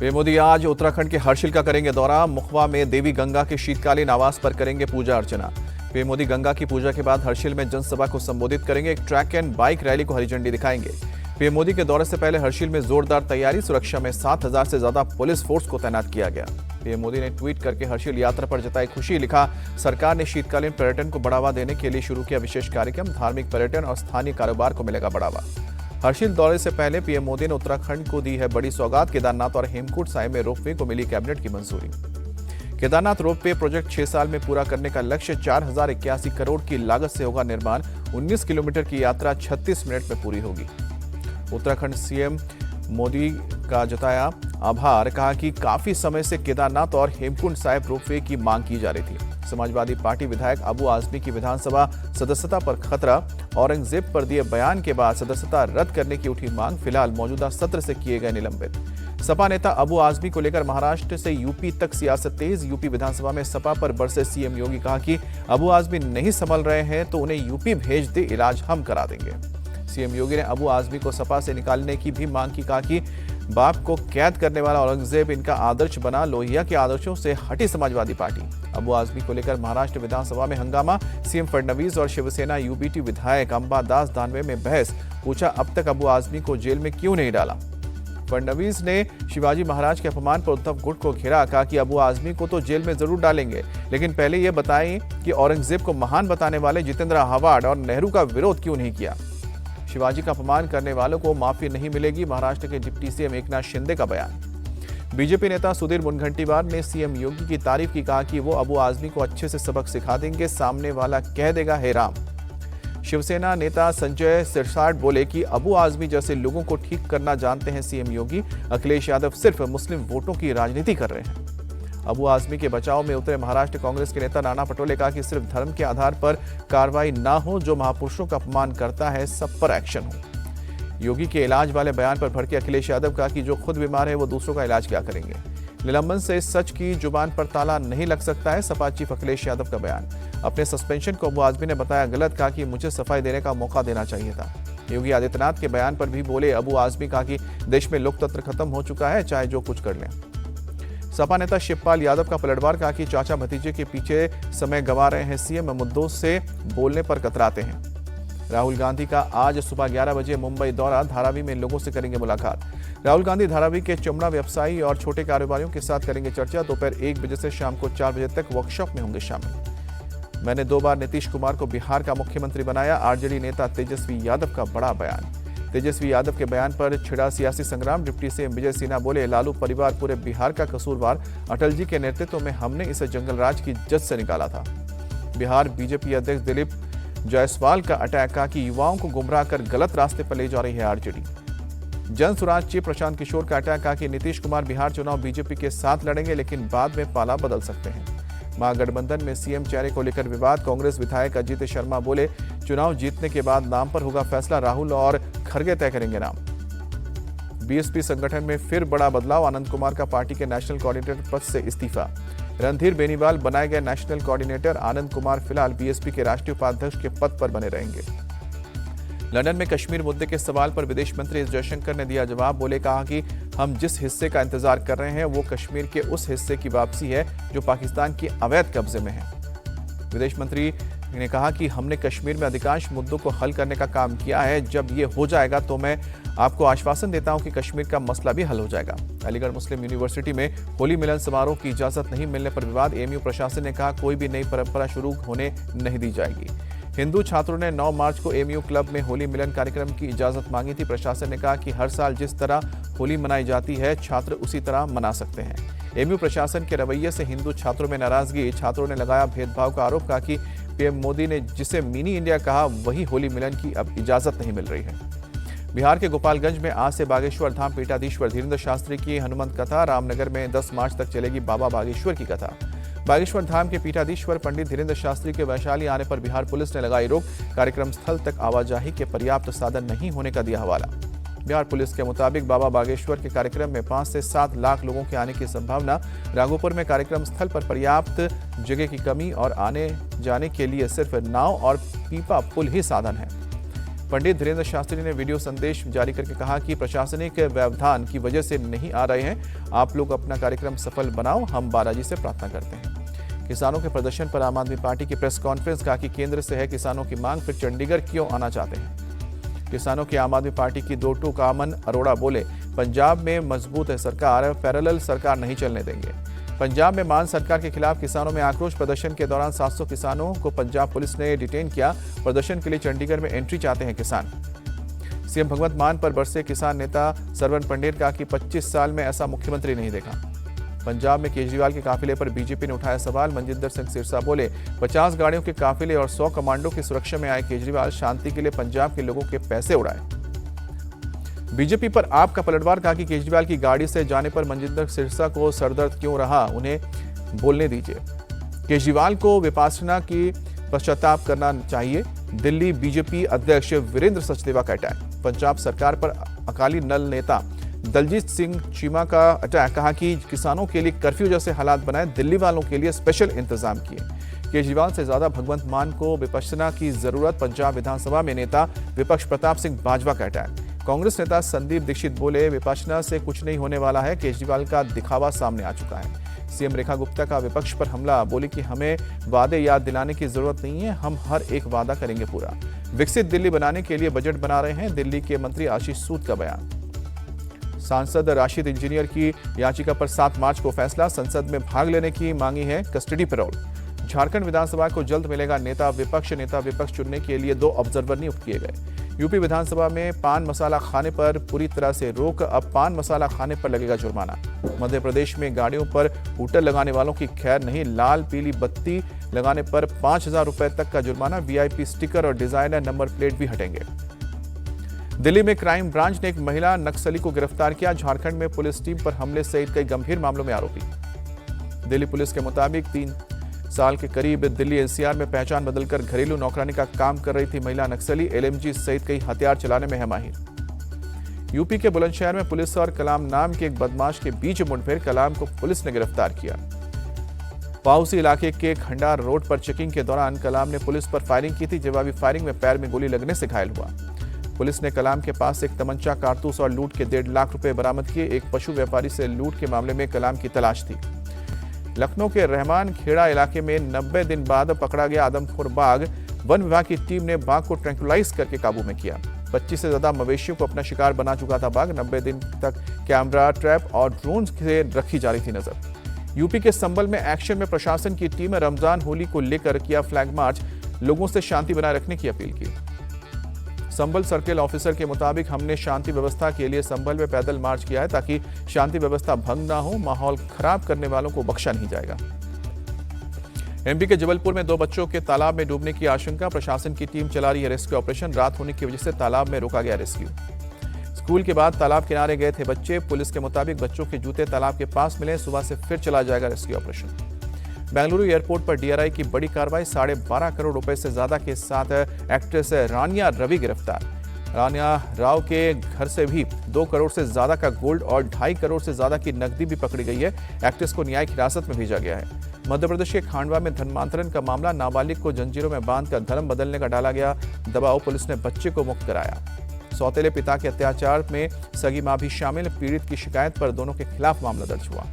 PM Modi आज उत्तराखंड के हर्षिल का करेंगे दौरा। मुखवा में देवी गंगा के शीतकालीन आवास पर करेंगे पूजा अर्चना। पीएम मोदी गंगा की पूजा के बाद हर्षिल में जनसभा को संबोधित करेंगे। एक ट्रैक एंड बाइक रैली को हरी झंडी दिखाएंगे। पीएम मोदी के दौरे से पहले हर्षिल में जोरदार तैयारी। सुरक्षा में 7,000 से ज्यादा पुलिस फोर्स को तैनात किया गया। पीएम मोदी ने ट्वीट करके हर्षिल यात्रा पर जताई खुशी। लिखा, सरकार ने शीतकालीन पर्यटन को बढ़ावा देने के लिए शुरू किया विशेष कार्यक्रम। धार्मिक पर्यटन और स्थानीय कारोबार को मिलेगा बढ़ावा। हर्षिल दौरे से पहले पीएम मोदी ने उत्तराखंड को दी है बड़ी सौगात। केदारनाथ और हेमकुंड साहिब में रोपवे को मिली कैबिनेट की मंजूरी। केदारनाथ रोपवे प्रोजेक्ट 6 साल में पूरा करने का लक्ष्य। 4,081 करोड़ की लागत से होगा निर्माण। 19 किलोमीटर की यात्रा 36 मिनट में पूरी होगी। उत्तराखंड सीएम मोदी का जताया आभार। कहा कि काफी समय से केदारनाथ और हेमकुंड साहिब रोपवे की मांग की जा रही थी। समाजवादी पार्टी विधायक अबू आजमी की विधानसभा सदस्यता पर खतरा। औरंगजेब पर दिए बयान के बाद सदस्यता रद्द करने की उठी मांग। फिलहाल मौजूदा सत्र से किए गए निलंबित। सपा नेता अबू आजमी को लेकर महाराष्ट्र से यूपी तक सियासत तेज। यूपी विधानसभा में सपा पर बरसे सीएम योगी। कहा कि अबू आजमी नहीं संभल रहे हैं तो उन्हें यूपी भेज दे, इलाज हम करा देंगे। सीएम योगी ने अबू आजमी को सपा से निकालने की भी मांग की। कहा कि बाप को कैद करने वाला औरंगजेब इनका आदर्श बना। लोहिया के आदर्शों से हटी समाजवादी पार्टी। अबू आजमी को लेकर महाराष्ट्र विधानसभा में हंगामा। सीएम फडणवीस और शिवसेना यूबीटी विधायक अंबादास दानवे में बहस। पूछा, अब तक अबू आजमी को जेल में क्यों नहीं डाला। फडणवीस ने शिवाजी महाराज के अपमान पर उद्धव गुट को घेरा। कहा कि अबू आजमी को तो जेल में जरूर डालेंगे, लेकिन पहले यह बताएं कि औरंगजेब को महान बताने वाले जितेंद्र आव्हाड और नेहरू का विरोध क्यों नहीं किया। शिवाजी का अपमान करने वालों को माफी नहीं मिलेगी। महाराष्ट्र के डिप्टी सीएम एकनाथ शिंदे का बयान। बीजेपी नेता सुधीर मुनगंटीवार ने सीएम योगी की तारीफ की। कहा कि वो अबू आजमी को अच्छे से सबक सिखा देंगे, सामने वाला कह देगा हे राम। शिवसेना नेता संजय सिरसाट बोले कि अबू आजमी जैसे लोगों को ठीक करना जानते हैं सीएम योगी। अखिलेश यादव सिर्फ मुस्लिम वोटों की राजनीति कर रहे हैं। अबू आजमी के बचाव में उतरे महाराष्ट्र कांग्रेस के नेता नाना पटोले। कहा कि सिर्फ धर्म के आधार पर कार्रवाई ना हो। जो महापुरुषों का अपमान करता है सब पर एक्शन हो। योगी के इलाज वाले बयान पर भड़के अखिलेश यादव। कहा कि जो खुद बीमार है वो दूसरों का इलाज क्या करेंगे। निलंबन से सच की जुबान पर ताला नहीं लग सकता है। सपा चीफ अखिलेश यादव का बयान। अपने सस्पेंशन को अबू आजमी ने बताया गलत। कहा कि मुझे सफाई देने का मौका देना चाहिए था। योगी आदित्यनाथ के बयान पर भी बोले अबू आजमी। कहा कि देश में लोकतंत्र खत्म हो चुका है, चाहे जो कुछ कर लें। सपा नेता शिवपाल यादव का पलटवार। कहा कि चाचा भतीजे के पीछे समय गंवा रहे हैं सीएम, मुद्दों से बोलने पर कतराते हैं। राहुल गांधी का आज सुबह 11 बजे मुंबई दौरा। धारावी में लोगों से करेंगे मुलाकात। राहुल गांधी धारावी के चमड़ा व्यवसायी और छोटे कारोबारियों के साथ करेंगे चर्चा। दोपहर 1 बजे से शाम को 4 बजे तक वर्कशॉप में होंगे शामिल। मैंने 2 बार नीतीश कुमार को बिहार का मुख्यमंत्री बनाया। आरजेडी नेता तेजस्वी यादव का बड़ा बयान। तेजस्वी यादव के बयान पर छिड़ा सियासी संग्राम। डिप्टी सीएम विजय सिन्हा बोले लालू परिवार पूरे बिहार का कसूरवार। अटल जी के नेतृत्व में हमने इसे जंगल राज की जद से निकाला था। बिहार बीजेपी अध्यक्ष दिलीप जायसवाल का अटैक। कहा कि युवाओं को गुमराह कर गलत रास्ते पर ले जा रही है आरजेडी। जन सुराज चीफ प्रशांत किशोर का अटैक। कहा कि नीतीश कुमार बिहार चुनाव बीजेपी के साथ लड़ेंगे, लेकिन बाद में पाला बदल सकते हैं। महागठबंधन में सीएम चेहरे को लेकर विवाद। कांग्रेस विधायक अजीत शर्मा बोले चुनाव जीतने के बाद नाम पर होगा फैसला। राहुल और खड़गे तय करेंगे नाम। बीएसपी संगठन में फिर बड़ा बदलाव। आनंद कुमार का पार्टी के नेशनल कोऑर्डिनेटर पद से इस्तीफा। रणधीर बेनीवाल बनाए गए नेशनल कोऑर्डिनेटर। आनंद कुमार फिलहाल बीएसपी के राष्ट्रीय उपाध्यक्ष के पद पर बने रहेंगे। लंदन में कश्मीर मुद्दे के सवाल पर विदेश मंत्री एस जयशंकर ने दिया जवाब। बोले कहा कि हम जिस हिस्से का इंतजार कर रहे हैं वो कश्मीर के उस हिस्से की वापसी है जो पाकिस्तान के अवैध कब्जे में है। विदेश मंत्री ने कहा कि हमने कश्मीर में अधिकांश मुद्दों को हल करने का काम किया है। जब ये हो जाएगा तो मैं आपको आश्वासन देता हूं कि कश्मीर का मसला भी हल हो जाएगा। अलीगढ़ मुस्लिम यूनिवर्सिटी में होली मिलन समारोह की इजाजत नहीं मिलने पर विवाद। एएमयू प्रशासन ने कहा कोई भी नई परंपरा शुरू होने नहीं दी जाएगी। हिंदू छात्रों ने 9 मार्च को एएमयू क्लब में होली मिलन कार्यक्रम की इजाजत मांगी थी। प्रशासन ने कहा कि हर साल जिस तरह होली मनाई जाती है छात्र उसी तरह मना सकते हैं। एएमयू प्रशासन के रवैये से हिंदू छात्रों में नाराजगी। छात्रों ने लगाया भेदभाव का आरोप। कहा कि पीएम मोदी ने जिसे मिनी इंडिया कहा वही होली मिलन की अब इजाजत नहीं मिल रही है। बिहार के गोपालगंज में आज से बागेश्वर धाम पीठाधीश्वर धीरेन्द्र शास्त्री की हनुमंत कथा। रामनगर में 10 मार्च तक चलेगी बाबा बागेश्वर की कथा। बागेश्वर धाम के पीठाधीश्वर पंडित धीरेन्द्र शास्त्री के वैशाली आने पर बिहार पुलिस ने लगाई रोक। कार्यक्रम स्थल तक आवाजाही के पर्याप्त साधन नहीं होने का दिया हवाला। बिहार पुलिस के मुताबिक बाबा बागेश्वर के कार्यक्रम में 5 से 7 लाख लोगों के आने की संभावना। राघोपुर में कार्यक्रम स्थल पर पर्याप्त जगह की कमी और आने जाने के लिए सिर्फ नाव और पीपा पुल ही साधन है। पंडित धीरेन्द्र शास्त्री ने वीडियो संदेश जारी करके कहा कि प्रशासनिक व्यवधान की वजह से नहीं आ रहे हैं। आप लोग अपना कार्यक्रम सफल बनाओ, हम बालाजी से प्रार्थना करते हैं। किसानों के प्रदर्शन पर आम आदमी पार्टी की प्रेस कॉन्फ्रेंस, कहा कि केंद्र से है किसानों की मांग, फिर चंडीगढ़ क्यों आना चाहते हैं। किसानों की आम आदमी पार्टी की दो टूक अमन अरोड़ा बोले, पंजाब में मजबूत है सरकार, पैरेलल सरकार नहीं चलने देंगे। पंजाब में मान सरकार के खिलाफ किसानों में आक्रोश। प्रदर्शन के दौरान 700 किसानों को पंजाब पुलिस ने डिटेन किया। प्रदर्शन के लिए चंडीगढ़ में एंट्री चाहते हैं किसान। सीएम भगवंत मान पर बरसे किसान नेता सरवण पंडेर, कहा कि 25 साल में ऐसा मुख्यमंत्री नहीं देखा। पंजाब में केजरीवाल के काफिले पर बीजेपी ने उठाया सवाल। मनजिंदर सिंह सिरसा बोले, 50 गाड़ियों के काफिले और 100 कमांडो की सुरक्षा में आए केजरीवाल, शांति के लिए पंजाब के लोगों के पैसे उड़ाए। बीजेपी पर आपका पलटवार, कहा कि केजरीवाल की गाड़ी से जाने पर मनजिंदर सिरसा को सरदर्द क्यों रहा, उन्हें बोलने दीजिए। केजरीवाल को विपासना की पश्चाताप करना चाहिए। दिल्ली बीजेपी अध्यक्ष वीरेंद्र सचदेवा का अटैक। पंजाब सरकार पर अकाली दल नेता दलजीत सिंह चीमा का अटैक, कहा कि किसानों के लिए कर्फ्यू जैसे हालात बनाए, दिल्ली वालों के लिए स्पेशल इंतजाम किए। केजरीवाल से ज्यादा भगवंत मान को विपश्यना की जरूरत। पंजाब विधानसभा में नेता विपक्ष प्रताप सिंह बाजवा का अटैक। कांग्रेस नेता संदीप दीक्षित बोले, विपश्यना से कुछ नहीं होने वाला है, केजरीवाल का दिखावा सामने आ चुका है। सीएम रेखा गुप्ता का विपक्ष पर हमला, बोली कि हमें वादे याद दिलाने की जरूरत नहीं है, हम हर एक वादा करेंगे पूरा। विकसित दिल्ली बनाने के लिए बजट बना रहे हैं, दिल्ली के मंत्री आशीष सूद का बयान। सांसद राशिद इंजीनियर की याचिका पर 7 मार्च को फैसला। संसद में भाग लेने की मांगी है कस्टडी पैरोल। झारखंड विधानसभा को जल्द मिलेगा नेता विपक्ष चुनने के लिए 2 ऑब्जर्वर नियुक्त किए गए। यूपी विधानसभा में पान मसाला खाने पर पूरी तरह से रोक, अब पान मसाला खाने पर लगेगा जुर्माना। मध्य प्रदेश में गाड़ियों पर हूटर लगाने वालों की खैर नहीं, लाल पीली बत्ती लगाने पर 5,000 रुपए तक का जुर्माना। वीआईपी स्टिकर और डिजाइनर नंबर प्लेट भी हटेंगे। दिल्ली में क्राइम ब्रांच ने एक महिला नक्सली को गिरफ्तार किया। झारखंड में पुलिस टीम पर हमले सहित कई गंभीर मामलों में आरोपी। दिल्ली पुलिस के मुताबिक 3 साल के करीब दिल्ली एनसीआर में पहचान बदलकर घरेलू नौकरानी का काम कर रही थी महिला नक्सली। एलएमजी सहित कई हथियार चलाने में है माहिर। यूपी के बुलंदशहर में पुलिस और कलाम नाम के एक बदमाश के बीच मुठभेड़, कलाम को पुलिस ने गिरफ्तार किया। पाउसी इलाके के खंडार रोड पर चेकिंग के दौरान कलाम ने पुलिस पर फायरिंग की थी। जवाबी फायरिंग में पैर में गोली लगने से घायल हुआ। पुलिस ने कलाम के पास एक तमंचा, कारतूस और लूट के 1.5 लाख रुपए बरामद किए। एक पशु व्यापारी से लूट के मामले में कलाम की तलाश थी। लखनऊ के रहमान खेड़ा इलाके में 90 दिन बाद पकड़ा गया आदमखोर बाघ। वन विभाग की टीम ने बाघ को ट्रैंकुलाइज करके काबू में किया। 25 से ज्यादा मवेशियों को अपना शिकार बना चुका था बाघ। 90 दिन तक कैमरा ट्रैप और ड्रोन से रखी जा रही थी नजर। यूपी के संभल में एक्शन में प्रशासन की टीम रमजान होली को लेकर किया फ्लैग मार्च, लोगों से शांति बनाए रखने की अपील की। संभल सर्किल ऑफिसर के मुताबिक हमने शांति व्यवस्था के लिए संभल में पैदल मार्च किया है ताकि शांति व्यवस्था भंग ना हो। माहौल खराब करने वालों को बख्शा नहीं जाएगा। एमपी के जबलपुर में 2 बच्चों के तालाब में डूबने की आशंका, प्रशासन की टीम चला रही है रेस्क्यू ऑपरेशन। रात होने की वजह से तालाब में रोका गया रेस्क्यू। स्कूल के बाद तालाब किनारे गए थे बच्चे। पुलिस के मुताबिक बच्चों के जूते तालाब के पास मिले। सुबह से फिर चला जाएगा रेस्क्यू ऑपरेशन। बेंगलुरु एयरपोर्ट पर डीआरआई की बड़ी कार्रवाई। 12.5 करोड़ रुपए से ज्यादा के साथ एक्ट्रेस रानिया रवि गिरफ्तार। रानिया राव के घर से भी 2 करोड़ से ज्यादा का गोल्ड और 2.5 करोड़ से ज्यादा की नकदी भी पकड़ी गई है। एक्ट्रेस को न्यायिक हिरासत में भेजा गया है। मध्य प्रदेश के खांडवा में धर्मांतरण का मामला, नाबालिग को जंजीरों में बांधकर धर्म बदलने का डाला गया दबाव, पुलिस ने बच्चे को मुक्त कराया। सौतेले पिता के अत्याचार में सगी मां भी शामिल, पीड़ित की शिकायत पर दोनों के खिलाफ मामला दर्ज हुआ।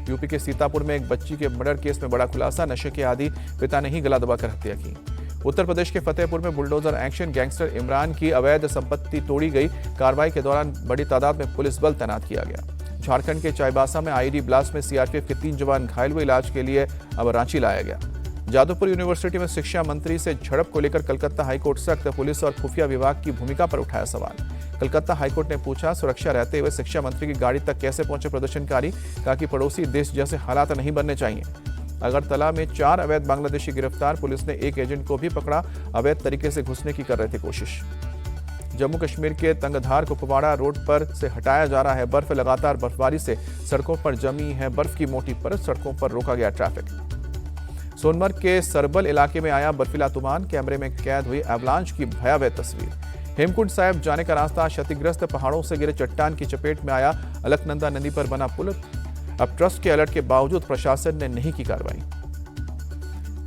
यूपी के सीतापुर में एक बच्ची के मर्डर केस में बड़ा खुलासा, नशे के आदी पिता ने ही गला दबाकर हत्या की। उत्तर प्रदेश के फतेहपुर में बुलडोजर एक्शन, गैंगस्टर इमरान की अवैध संपत्ति तोड़ी गई। कार्रवाई के दौरान बड़ी तादाद में पुलिस बल तैनात किया गया। झारखंड के चाईबासा में आईडी ब्लास्ट में सीआरपीएफ के 3 जवान घायल हुए, इलाज के लिए अब रांची लाया गया। जादवपुर यूनिवर्सिटी में शिक्षा मंत्री से झड़प को लेकर कलकत्ता हाईकोर्ट सख्त, पुलिस और खुफिया विभाग की भूमिका पर उठाया सवाल। कलकत्ता हाईकोर्ट ने पूछा, सुरक्षा रहते हुए शिक्षा मंत्री की गाड़ी तक कैसे पहुंचे प्रदर्शनकारी, कहा कि पड़ोसी देश जैसे हालात नहीं बनने चाहिए। अगरतला में 4 अवैध बांग्लादेशी गिरफ्तार, पुलिस ने एक एजेंट को भी पकड़ा, अवैध तरीके से घुसने की कर रहे थे कोशिश। जम्मू कश्मीर के तंगधार कुपवाड़ा रोड पर से हटाया जा रहा है बर्फ। लगातार बर्फबारी से सड़कों पर जमी है बर्फ की मोटी परत, सड़कों पर रोका गया ट्रैफिक। सोनमर्ग के सरबल इलाके में आया बर्फीला तूफान, कैमरे में कैद हुई एवलांच की भयावह तस्वीर। हेमकुंड साहिब जाने का रास्ता क्षतिग्रस्त, पहाड़ों से गिरे चट्टान की चपेट में आया। अलकनंदा नदी पर बना पुल, अब ट्रस्ट के अलर्ट के बावजूद प्रशासन ने नहीं की कार्रवाई।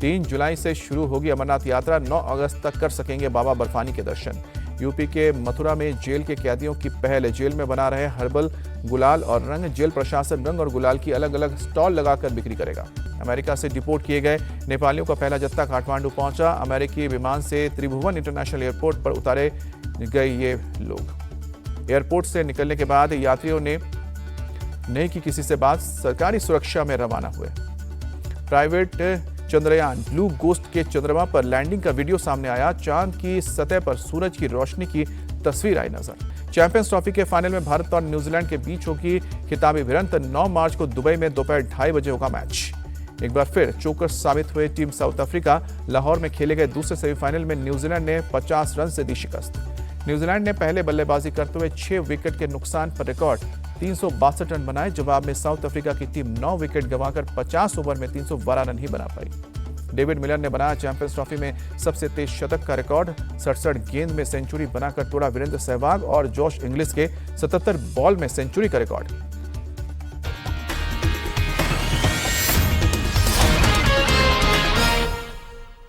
3 जुलाई से शुरू होगी अमरनाथ यात्रा, 9 अगस्त तक कर सकेंगे बाबा बर्फानी के दर्शन। यूपी के मथुरा में जेल के कैदियों की पहल। जेल में बना रहे हर्बल गुलाल और रंग। जेल प्रशासन रंग और गुलाल की अलग अलग स्टॉल लगाकर बिक्री करेगा। अमेरिका से डिपोर्ट किए गए नेपालियों का पहला जत्था काठमांडू पहुंचा। अमेरिकी विमान से त्रिभुवन इंटरनेशनल एयरपोर्ट पर उतारे गए ये लोग। एयरपोर्ट से निकलने के बाद यात्रियों ने नहीं की किसी से बात, सरकारी सुरक्षा में रवाना हुए। प्राइवेट चंद्रयान ब्लू गोस्ट के चंद्रमा पर लैंडिंग का वीडियो सामने आया। चांद की सतह पर सूरज की रोशनी की तस्वीर आई नजर। चैंपियंस ट्रॉफी के फाइनल में भारत और न्यूजीलैंड के बीच होगी खिताबी भिड़ंत। 9 मार्च को दुबई में दोपहर 2:30 बजे होगा मैच। एक बार फिर चोकर साबित हुए टीम साउथ अफ्रीका। लाहौर में खेले गए दूसरे सेमीफाइनल में न्यूजीलैंड ने 50 रन से दी शिकस्त। न्यूजीलैंड ने पहले बल्लेबाजी करते हुए 6 विकेट के नुकसान पर रिकॉर्ड 362 रन बनाए। जवाब में साउथ अफ्रीका की टीम 9 विकेट गंवाकर 50 ओवर में 312 रन ही बना पाई। डेविड मिलर ने बनाया चैंपियंस ट्रॉफी में सबसे तेज शतक का रिकॉर्ड। 67 गेंद में सेंचुरी बनाकर तोड़ा वीरेंद्र सहवाग और जॉश इंग्लिश के 77 बॉल में सेंचुरी का रिकॉर्ड।